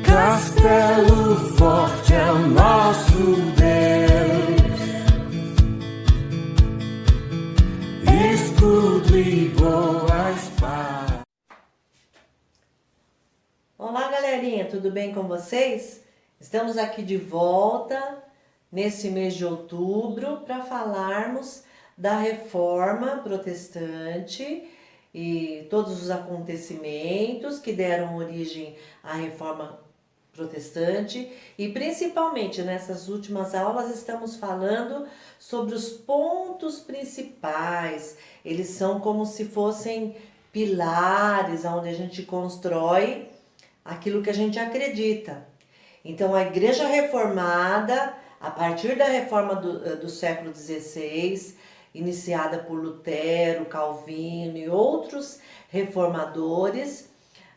Castelo forte é o nosso Deus, escudo e boa espada. Olá, galerinha, tudo bem com vocês? Estamos aqui de volta nesse mês de outubro para falarmos da Reforma Protestante e todos os acontecimentos que deram origem à Reforma Protestante, e principalmente nessas últimas aulas estamos falando sobre os pontos principais. Eles são como se fossem pilares onde a gente constrói aquilo que a gente acredita. Então, a Igreja Reformada, a partir da reforma do século XVI, iniciada por Lutero, Calvino e outros reformadores,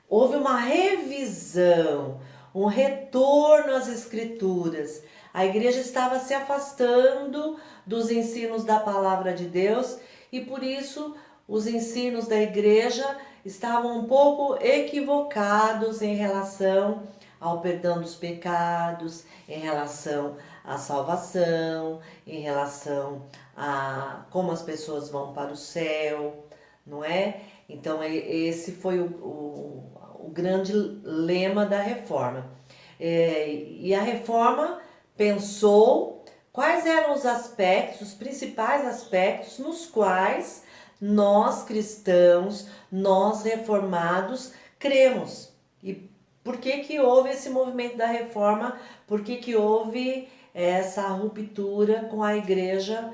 houve uma revisão, um retorno às Escrituras. A igreja estava se afastando dos ensinos da palavra de Deus e por isso os ensinos da igreja estavam um pouco equivocados em relação ao perdão dos pecados, em relação à salvação, em relação a como as pessoas vão para o céu, não é? Então esse foi o grande lema da reforma. E a reforma pensou quais eram os aspectos, os principais aspectos nos quais nós cristãos, nós reformados, cremos. E por que houve esse movimento da reforma? Por que houve essa ruptura com a igreja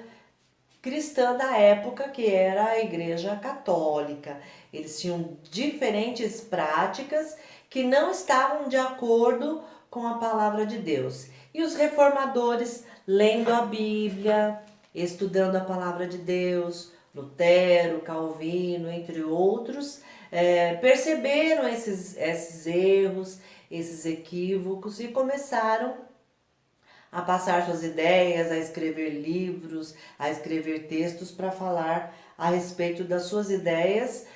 cristã da época, que era a Igreja Católica? Eles tinham diferentes práticas que não estavam de acordo com a palavra de Deus. E os reformadores, lendo a Bíblia, estudando a palavra de Deus, Lutero, Calvino, entre outros, perceberam esses erros, esses equívocos e começaram a passar suas ideias, a escrever livros, a escrever textos para falar a respeito das suas ideias.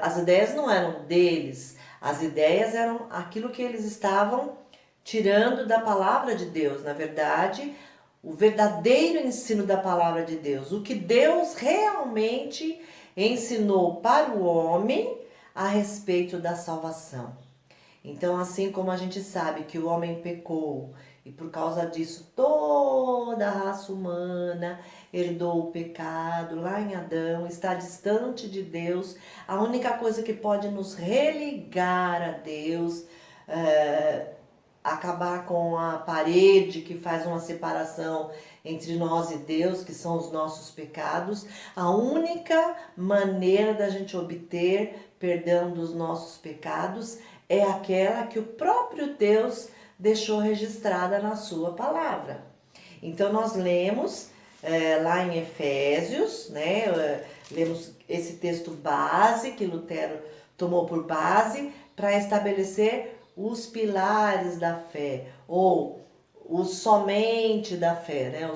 As ideias não eram deles, as ideias eram aquilo que eles estavam tirando da palavra de Deus. Na verdade, o verdadeiro ensino da palavra de Deus, o que Deus realmente ensinou para o homem a respeito da salvação. Então, assim como a gente sabe que o homem pecou e por causa disso toda a raça humana herdou o pecado lá em Adão, está distante de Deus, a única coisa que pode nos religar a Deus, acabar com a parede que faz uma separação entre nós e Deus, que são os nossos pecados, a única maneira da gente obter perdão dos nossos pecados é aquela que o próprio Deus deixou registrada na sua palavra. Então nós lemos lá em Efésios, né? Lemos esse texto base que Lutero tomou por base para estabelecer os pilares da fé, ou o somente da fé, né?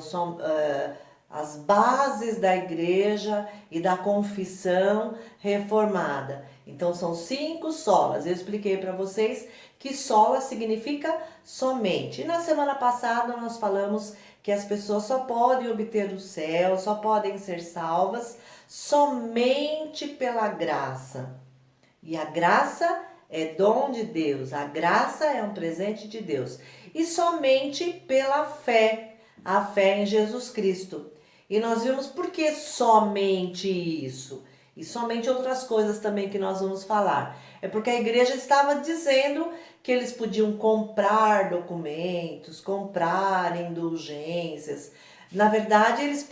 As bases da igreja e da confissão reformada. Então são 5 solas. Eu expliquei para vocês que sola significa somente. E na semana passada nós falamos que as pessoas só podem obter o céu, só podem ser salvas somente pela graça. E a graça é dom de Deus, a graça é um presente de Deus. E somente pela fé, a fé em Jesus Cristo. E nós vimos por que somente isso. E somente outras coisas também que nós vamos falar. É porque a igreja estava dizendo que eles podiam comprar documentos, comprar indulgências. Na verdade, eles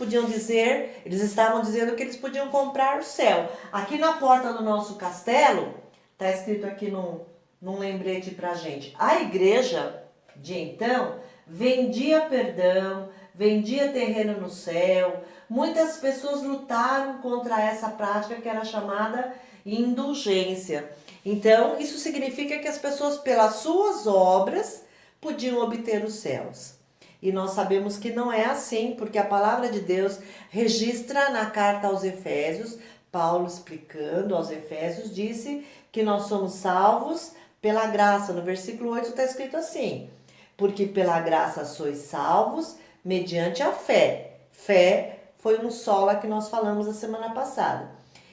estavam dizendo que eles podiam comprar o céu. Aqui na porta do nosso castelo, está escrito aqui num lembrete pra gente. A igreja de então vendia perdão, vendia terreno no céu. Muitas pessoas lutaram contra essa prática que era chamada indulgência. Então, isso significa que as pessoas, pelas suas obras, podiam obter os céus. E nós sabemos que não é assim, porque a palavra de Deus registra na carta aos Efésios, Paulo explicando aos Efésios, disse que nós somos salvos pela graça. No versículo 8 está escrito assim: porque pela graça sois salvos mediante a fé. Fé foi um sola que nós falamos a semana passada.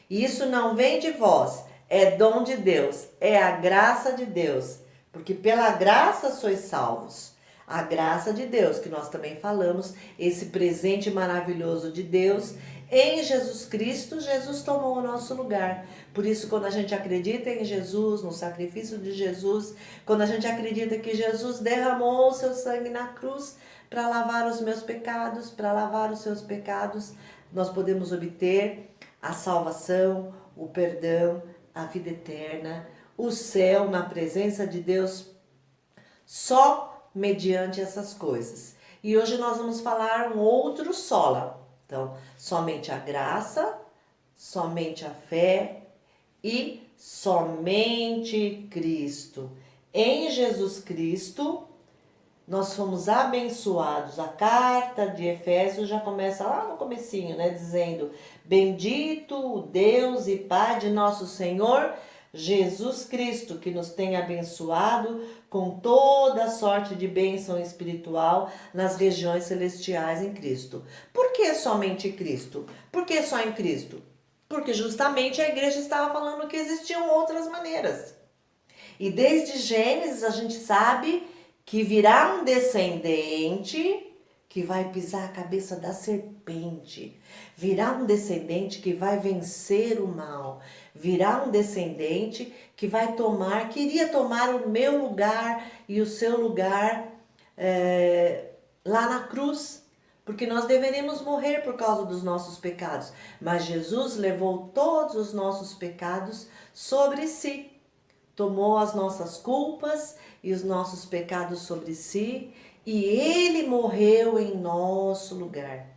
E isso não vem de vós, é dom de Deus, é a graça de Deus. Porque pela graça sois salvos. A graça de Deus, que nós também falamos, esse presente maravilhoso de Deus em Jesus Cristo. Jesus tomou o nosso lugar. Por isso, quando a gente acredita em Jesus, no sacrifício de Jesus, quando a gente acredita que Jesus derramou o seu sangue na cruz para lavar os meus pecados, para lavar os seus pecados, nós podemos obter a salvação, o perdão, a vida eterna, o céu na presença de Deus, só mediante essas coisas. E hoje nós vamos falar um outro sola. Então, somente a graça, somente a fé e somente Cristo. Em Jesus Cristo, nós fomos abençoados. A carta de Efésios já começa lá no comecinho, né? Dizendo: bendito o Deus e Pai de nosso Senhor Jesus Cristo, que nos tem abençoado com toda sorte de bênção espiritual nas regiões celestiais em Cristo. Por que somente Cristo? Por que só em Cristo? Porque justamente a igreja estava falando que existiam outras maneiras. E desde Gênesis a gente sabe que virá um descendente que vai pisar a cabeça da serpente. Virá um descendente que vai vencer o mal. Virá um descendente que vai tomar, queria tomar o meu lugar e o seu lugar lá na cruz. Porque nós deveríamos morrer por causa dos nossos pecados. Mas Jesus levou todos os nossos pecados sobre si. Tomou as nossas culpas e os nossos pecados sobre si, e Ele morreu em nosso lugar.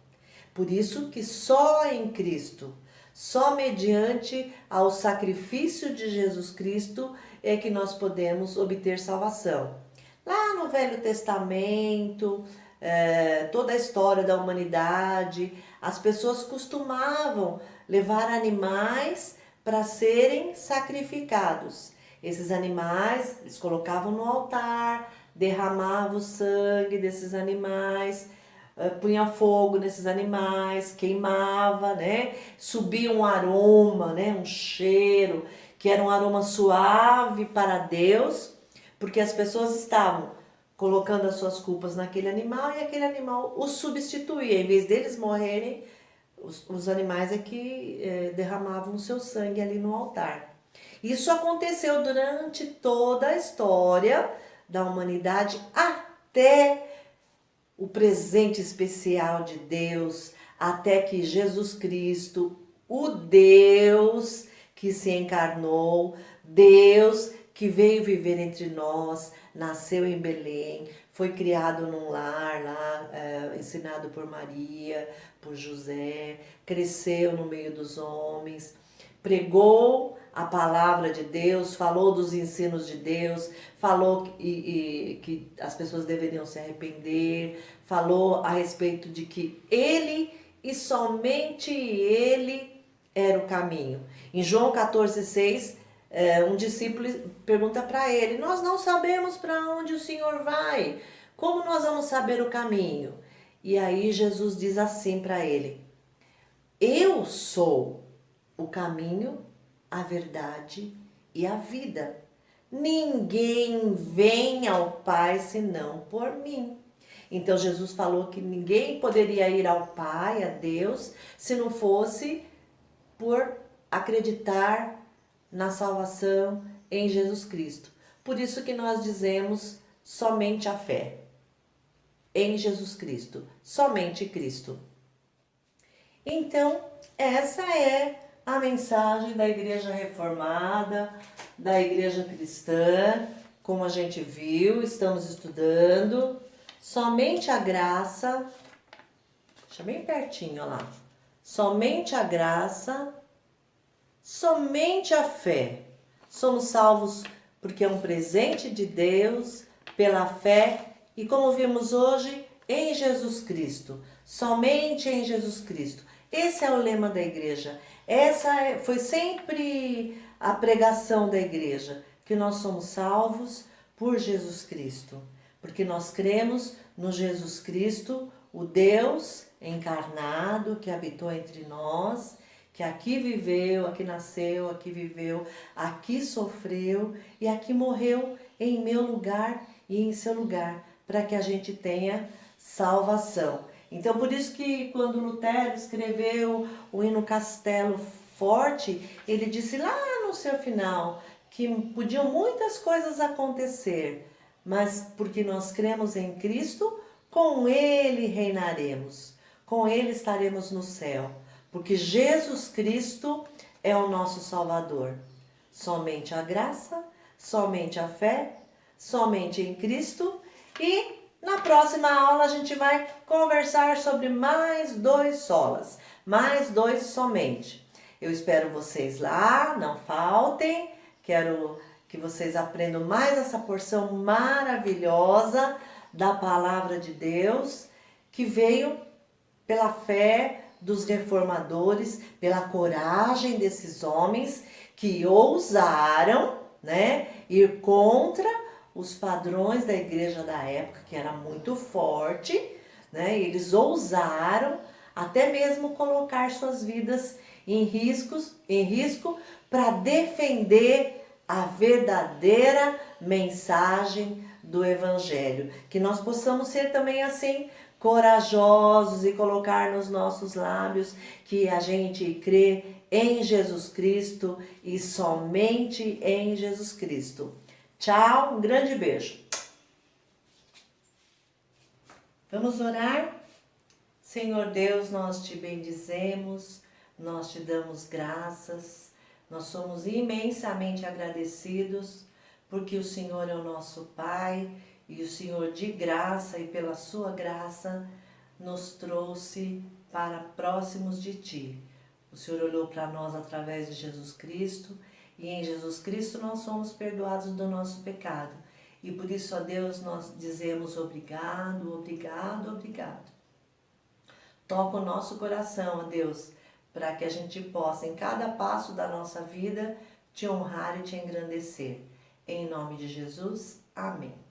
Por isso que só em Cristo, só mediante ao sacrifício de Jesus Cristo é que nós podemos obter salvação. Lá no Velho Testamento, toda a história da humanidade, as pessoas costumavam levar animais para serem sacrificados. Esses animais, eles colocavam no altar, derramavam o sangue desses animais, punha fogo nesses animais, queimava, né? Subia um aroma, né? Um cheiro, que era um aroma suave para Deus, porque as pessoas estavam colocando as suas culpas naquele animal e aquele animal os substituía. Em vez deles morrerem, os animais é que derramavam o seu sangue ali no altar. Isso aconteceu durante toda a história da humanidade até o presente especial de Deus, até que Jesus Cristo, o Deus que se encarnou, Deus que veio viver entre nós, nasceu em Belém, foi criado num lar lá, ensinado por Maria, por José, cresceu no meio dos homens, pregou a palavra de Deus, falou dos ensinos de Deus, falou que as pessoas deveriam se arrepender, falou a respeito de que Ele e somente Ele era o caminho. Em João 14,6, um discípulo pergunta para ele: nós não sabemos para onde o Senhor vai, como nós vamos saber o caminho? E aí Jesus diz assim para ele: eu sou o caminho, a verdade e a vida. Ninguém vem ao Pai senão por mim. Então Jesus falou que ninguém poderia ir ao Pai, a Deus, se não fosse por acreditar na salvação em Jesus Cristo. Por isso que nós dizemos somente a fé em Jesus Cristo, somente Cristo. Então, essa é a mensagem da Igreja Reformada, da Igreja Cristã, como a gente viu, estamos estudando. Somente a graça, deixa bem pertinho, olha lá. Somente a graça, somente a fé. Somos salvos porque é um presente de Deus, pela fé, e como vimos hoje, em Jesus Cristo. Somente em Jesus Cristo. Esse é o lema da igreja. Essa foi sempre a pregação da igreja. que nós somos salvos por Jesus Cristo, porque nós cremos no Jesus Cristo, o Deus encarnado que habitou entre nós, que aqui viveu, aqui nasceu, aqui viveu, aqui sofreu e aqui morreu em meu lugar e em seu lugar, para que a gente tenha salvação. Então, por isso que quando Lutero escreveu o hino Castelo Forte, ele disse lá no seu final que podiam muitas coisas acontecer, mas porque nós cremos em Cristo, com Ele reinaremos, com Ele estaremos no céu, porque Jesus Cristo é o nosso Salvador. Somente a graça, somente a fé, somente em Cristo. E na próxima aula a gente vai conversar sobre mais 2 solas, mais 2 somente. Eu espero vocês lá, não faltem. Quero que vocês aprendam mais essa porção maravilhosa da Palavra de Deus, que veio pela fé dos reformadores, pela coragem desses homens que ousaram, né, ir contra os padrões da igreja da época, que era muito forte, né? Eles ousaram até mesmo colocar suas vidas em risco para defender a verdadeira mensagem do Evangelho. Que nós possamos ser também assim, corajosos e colocar nos nossos lábios que a gente crê em Jesus Cristo e somente em Jesus Cristo. Tchau, um grande beijo. Vamos orar? Senhor Deus, nós te bendizemos, nós te damos graças, nós somos imensamente agradecidos porque o Senhor é o nosso Pai e o Senhor de graça e pela sua graça nos trouxe para próximos de Ti. O Senhor olhou para nós através de Jesus Cristo e em Jesus Cristo nós somos perdoados do nosso pecado. E por isso, ó Deus, nós dizemos obrigado, obrigado, obrigado. Toca o nosso coração, ó Deus, para que a gente possa, em cada passo da nossa vida, te honrar e te engrandecer. Em nome de Jesus, amém.